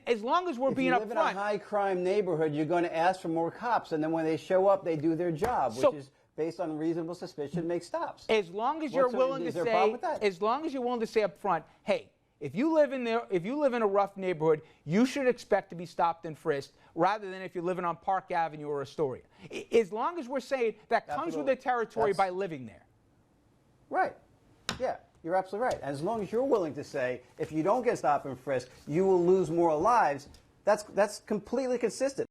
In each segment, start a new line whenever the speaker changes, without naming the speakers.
as long as we're being upfront.
If you live in a high-crime neighborhood, you're going to ask for more cops, and then when they show up, they do their job, which is based on reasonable suspicion, make stops.
As long as you're willing to say, as long as you're willing to say up front, hey, if you live in a rough neighborhood, you should expect to be stopped and frisked, rather than if you're living on Park Avenue or Astoria. As long as we're saying that comes with the territory by living there.
Right. Yeah, you're absolutely right. As long as you're willing to say, if you don't get stopped and frisked, you will lose more lives, that's completely consistent.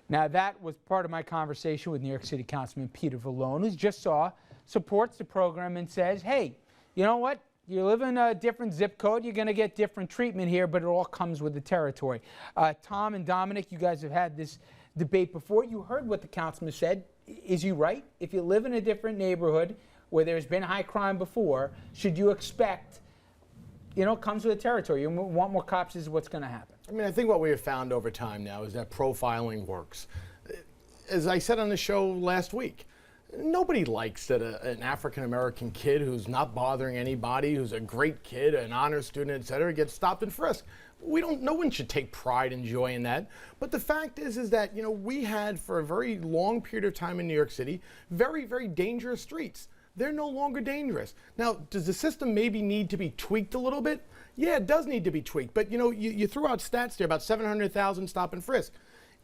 Now, that was part of my conversation with New York City Councilman Peter Vallone, who just supports the program and says, hey, you know what? You live in a different zip code, you're going to get different treatment here, but it all comes with the territory. Tom and Dominic, you guys have had this debate before. You heard what the councilman said. Is he right? If you live in a different neighborhood where there's been high crime before, should you expect, it comes with the territory. You want more cops, this is what's going to happen.
I mean, I think what we have found over time now is that profiling works. As I said on the show last week, nobody likes that an African-American kid who's not bothering anybody, who's a great kid, an honor student, et cetera, gets stopped and frisked. No one should take pride and joy in that. But the fact is that, we had for a very long period of time in New York City, very, very dangerous streets. They're no longer dangerous. Now, does the system maybe need to be tweaked a little bit? Yeah, it does need to be tweaked. But, you threw out stats there about 700,000 stop and frisk,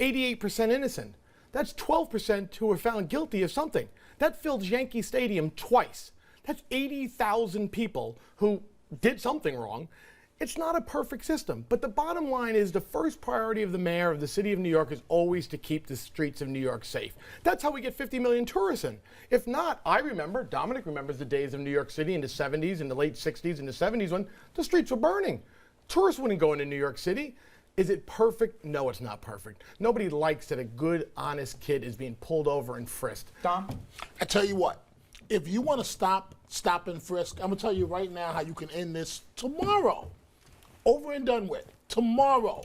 88% innocent. That's 12% who were found guilty of something. That filled Yankee Stadium twice. That's 80,000 people who did something wrong. It's not a perfect system, but the bottom line is the first priority of the mayor of the city of New York is always to keep the streets of New York safe. That's how we get 50 million tourists in. If not, Dominic remembers the days of New York City in the 70s, in the late 60s, and the 70s when the streets were burning. Tourists wouldn't go into New York City. Is it perfect? No, it's not perfect. Nobody likes that a good, honest kid is being pulled over and frisked.
Dom?
I tell you what, if you want to stop and frisk, I'm going to tell you right now how you can end this tomorrow. Over and done with. Tomorrow,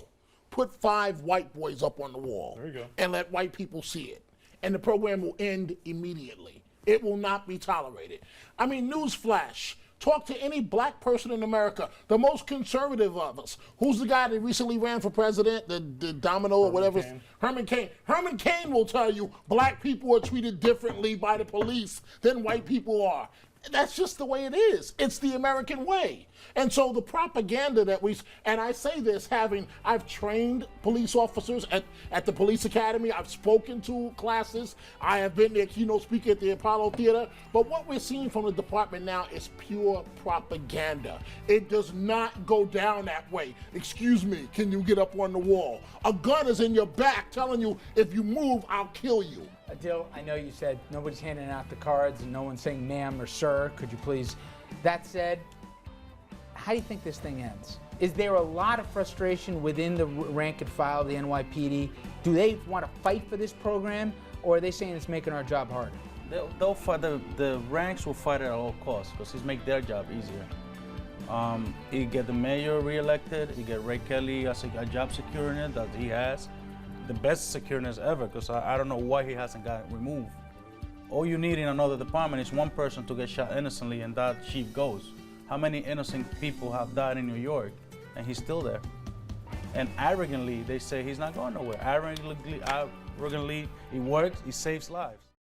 put 5 white boys up on the wall.
There you go.
And let white people see it. And the program will end immediately. It will not be tolerated. I mean, newsflash. Talk to any black person in America, the most conservative of us. Who's the guy that recently ran for president, the Domino or whatever? Herman Cain. Herman Cain will tell you black people are treated differently by the police than white people are. That's just the way it is. It's the American way. And so the propaganda that and I say this I've trained police officers at the police academy. I've spoken to classes. I have been their keynote speaker at the Apollo Theater. But what we're seeing from the department now is pure propaganda. It does not go down that way. Excuse me, can you get up on the wall? A gun is in your back telling you, if you move, I'll kill you.
Adil, I know you said nobody's handing out the cards and no one's saying ma'am or sir. Could you please? That said, how do you think this thing ends? Is there a lot of frustration within the rank and file of the NYPD? Do they want to fight for this program, or are they saying it's making our job harder?
They'll fight. The ranks will fight at all costs because it's make their job easier. You get the mayor reelected. You get Ray Kelly as a job security that he has. The best secureness ever, because I don't know why he hasn't got removed. All you need in another department is one person to get shot innocently and that chief goes. How many innocent people have died in New York and he's still there? And arrogantly, they say he's not going nowhere. Arrogantly, it works, he saves lives.